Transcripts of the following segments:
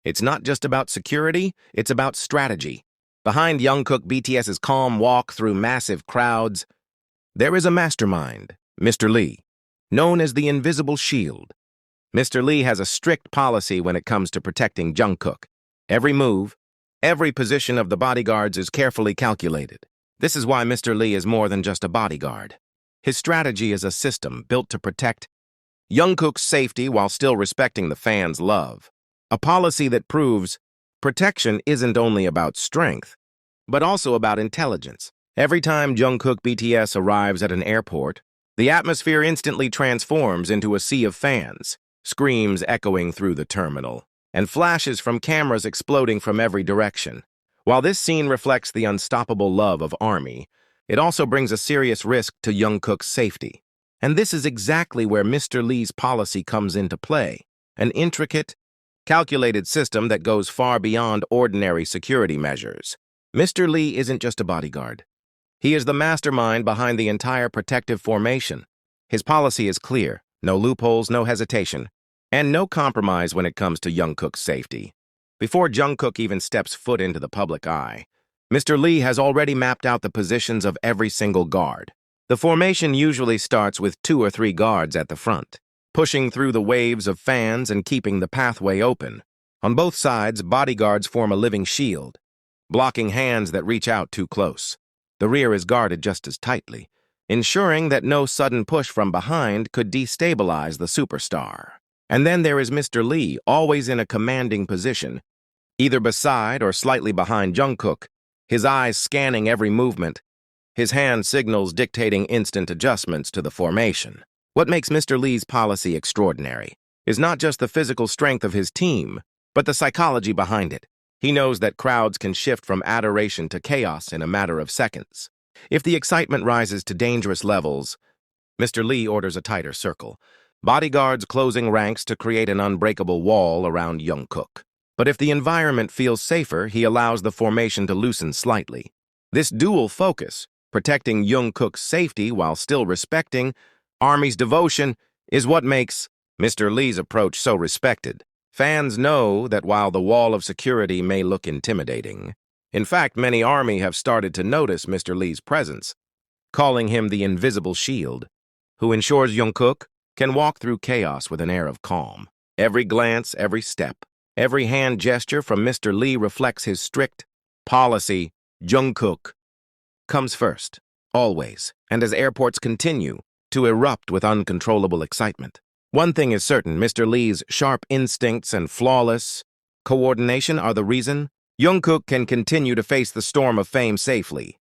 It's not just about security, it's about strategy. Behind Jungkook BTS's calm walk through massive crowds, there is a mastermind, Mr. Lee, known as the Invisible Shield. Mr. Lee has a strict policy when it comes to protecting Jungkook. Every move, every position of the bodyguards is carefully calculated. This is why Mr. Lee is more than just a bodyguard. His strategy is a system built to protect Jungkook's safety while still respecting the fans' love. A policy that proves protection isn't only about strength, but also about intelligence. Every time Jungkook BTS arrives at an airport, the atmosphere instantly transforms into a sea of fans, screams echoing through the terminal, and flashes from cameras exploding from every direction. While this scene reflects the unstoppable love of ARMY, it also brings a serious risk to Jungkook's safety. And this is exactly where Mr. Lee's policy comes into play, an intricate, calculated system that goes far beyond ordinary security measures. Mr. Lee isn't just a bodyguard. He is the mastermind behind the entire protective formation. His policy is clear: no loopholes, no hesitation, and no compromise when it comes to Jungkook's safety. Before Jungkook even steps foot into the public eye, Mr. Lee has already mapped out the positions of every single guard. The formation usually starts with 2 or 3 guards at the front, pushing through the waves of fans and keeping the pathway open. On both sides, bodyguards form a living shield, blocking hands that reach out too close. The rear is guarded just as tightly, ensuring that no sudden push from behind could destabilize the superstar. And then there is Mr. Lee, always in a commanding position, either beside or slightly behind Jungkook, his eyes scanning every movement, his hand signals dictating instant adjustments to the formation. What makes Mr. Lee's policy extraordinary is not just the physical strength of his team, but the psychology behind it. He knows that crowds can shift from adoration to chaos in a matter of seconds. If the excitement rises to dangerous levels, Mr. Lee orders a tighter circle, bodyguards closing ranks to create an unbreakable wall around Jungkook. But if the environment feels safer, he allows the formation to loosen slightly. This dual focus, protecting Jungkook's safety while still respecting ARMY's devotion, is what makes Mr. Lee's approach so respected. Fans know that while the wall of security may look intimidating, in fact, many ARMY have started to notice Mr. Lee's presence, calling him the Invisible Shield, who ensures Jungkook can walk through chaos with an air of calm. Every glance, every step, every hand gesture from Mr. Lee reflects his strict policy. Jungkook comes first, always, and as airports continue to erupt with uncontrollable excitement. One thing is certain: Mr. Lee's sharp instincts and flawless coordination are the reason Jungkook can continue to face the storm of fame safely.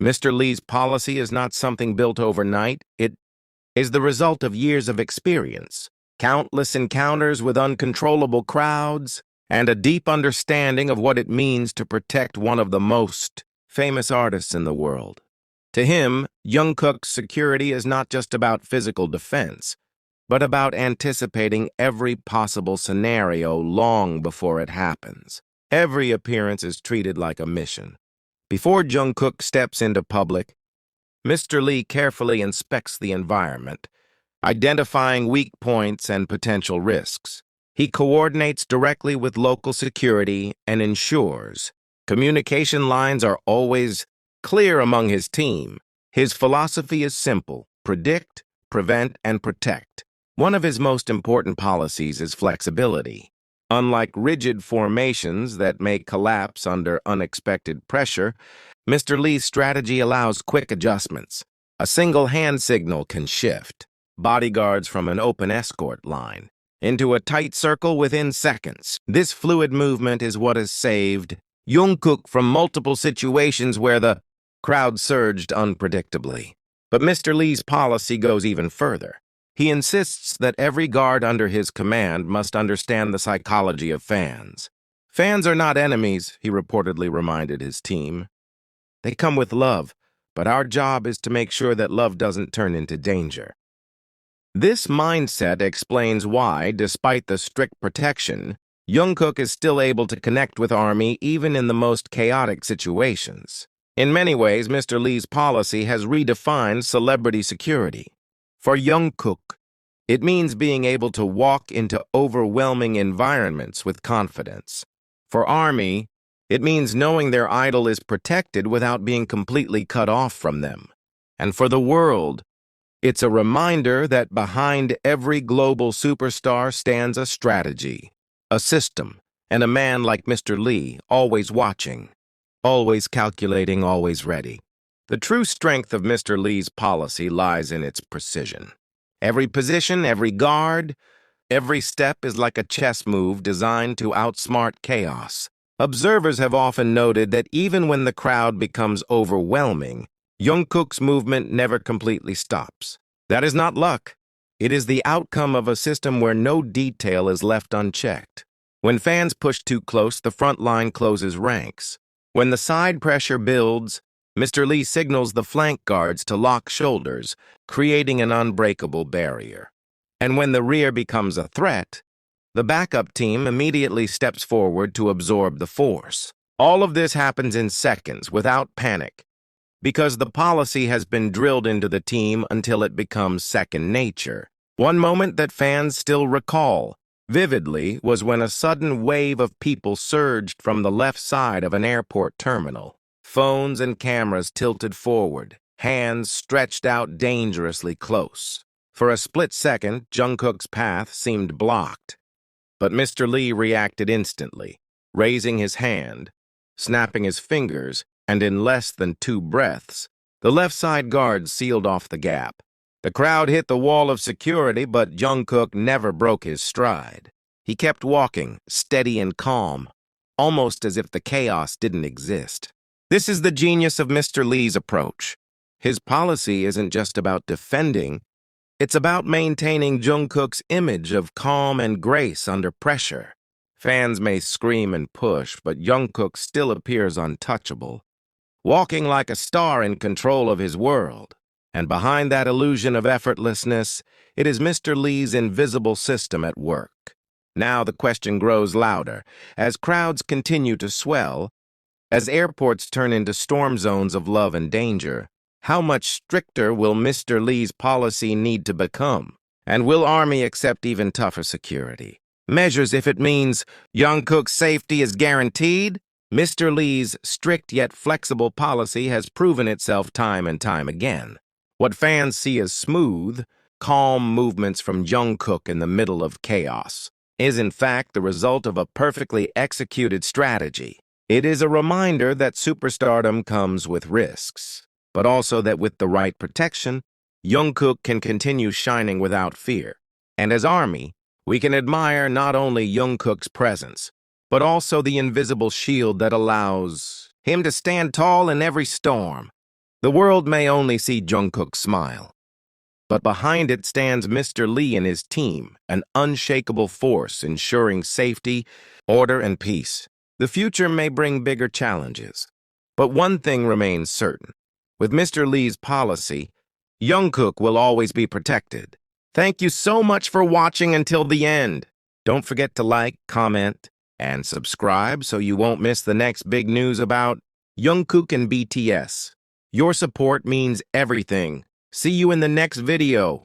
Mr. Lee's policy is not something built overnight. It is the result of years of experience, countless encounters with uncontrollable crowds, and a deep understanding of what it means to protect one of the most famous artists in the world. To him, Jungkook's security is not just about physical defense, but about anticipating every possible scenario long before it happens. Every appearance is treated like a mission. Before Jungkook steps into public, Mr. Lee carefully inspects the environment, identifying weak points and potential risks. He coordinates directly with local security and ensures communication lines are always clear among his team. His philosophy is simple: predict, prevent, and protect. One of his most important policies is flexibility. Unlike rigid formations that may collapse under unexpected pressure, Mr. Lee's strategy allows quick adjustments. A single hand signal can shift bodyguards from an open escort line into a tight circle within seconds. This fluid movement is what has saved Jungkook from multiple situations where the crowd surged unpredictably. But Mr. Lee's policy goes even further. He insists that every guard under his command must understand the psychology of fans. Fans are not enemies, he reportedly reminded his team. They come with love, but our job is to make sure that love doesn't turn into danger. This mindset explains why, despite the strict protection, Jungkook is still able to connect with ARMY even in the most chaotic situations. In many ways, Mr. Lee's policy has redefined celebrity security. For Jungkook, It means being able to walk into overwhelming environments with confidence. For Army, it means knowing their idol is protected without being completely cut off from them. And for the world, it's a reminder that behind every global superstar stands a strategy, a system, and a man like Mr. Lee, always watching, always calculating, always ready. The true strength of Mr. Lee's policy lies in its precision. Every position, every guard, every step is like a chess move designed to outsmart chaos. Observers have often noted that even when the crowd becomes overwhelming, Jungkook's movement never completely stops. That is not luck. It is the outcome of a system where no detail is left unchecked. When fans push too close, the front line closes ranks. When the side pressure builds, Mr. Lee signals the flank guards to lock shoulders, creating an unbreakable barrier. And when the rear becomes a threat, the backup team immediately steps forward to absorb the force. All of this happens in seconds, without panic, because the policy has been drilled into the team until it becomes second nature. One moment that fans still recall vividly was when a sudden wave of people surged from the left side of an airport terminal. Phones and cameras tilted forward, hands stretched out dangerously close. For a split second, Jungkook's path seemed blocked. But Mr. Lee reacted instantly, raising his hand, snapping his fingers, and in less than 2 breaths, the left side guards sealed off the gap. The crowd hit the wall of security, but Jungkook never broke his stride. He kept walking, steady and calm, almost as if the chaos didn't exist. This is the genius of Mr. Lee's approach. His policy isn't just about defending, it's about maintaining Jungkook's image of calm and grace under pressure. Fans may scream and push, but Jungkook still appears untouchable, walking like a star in control of his world. And behind that illusion of effortlessness, it is Mr. Lee's invisible system at work. Now the question grows louder. As crowds continue to swell, as airports turn into storm zones of love and danger, how much stricter will Mr. Lee's policy need to become? And will Army accept even tougher security measures if it means Jungkook's safety is guaranteed? Mr. Lee's strict yet flexible policy has proven itself time and time again. What fans see as smooth, calm movements from Jungkook in the middle of chaos is in fact the result of a perfectly executed strategy. It is a reminder that superstardom comes with risks, but also that with the right protection, Jungkook can continue shining without fear. And as Army, we can admire not only Jungkook's presence, but also the invisible shield that allows him to stand tall in every storm. The world may only see Jungkook's smile, but behind it stands Mr. Lee and his team, an unshakable force ensuring safety, order, and peace. The future may bring bigger challenges, but one thing remains certain. With Mr. Lee's policy, Jungkook will always be protected. Thank you so much for watching until the end. Don't forget to like, comment, and subscribe so you won't miss the next big news about Jungkook and BTS. Your support means everything. See you in the next video.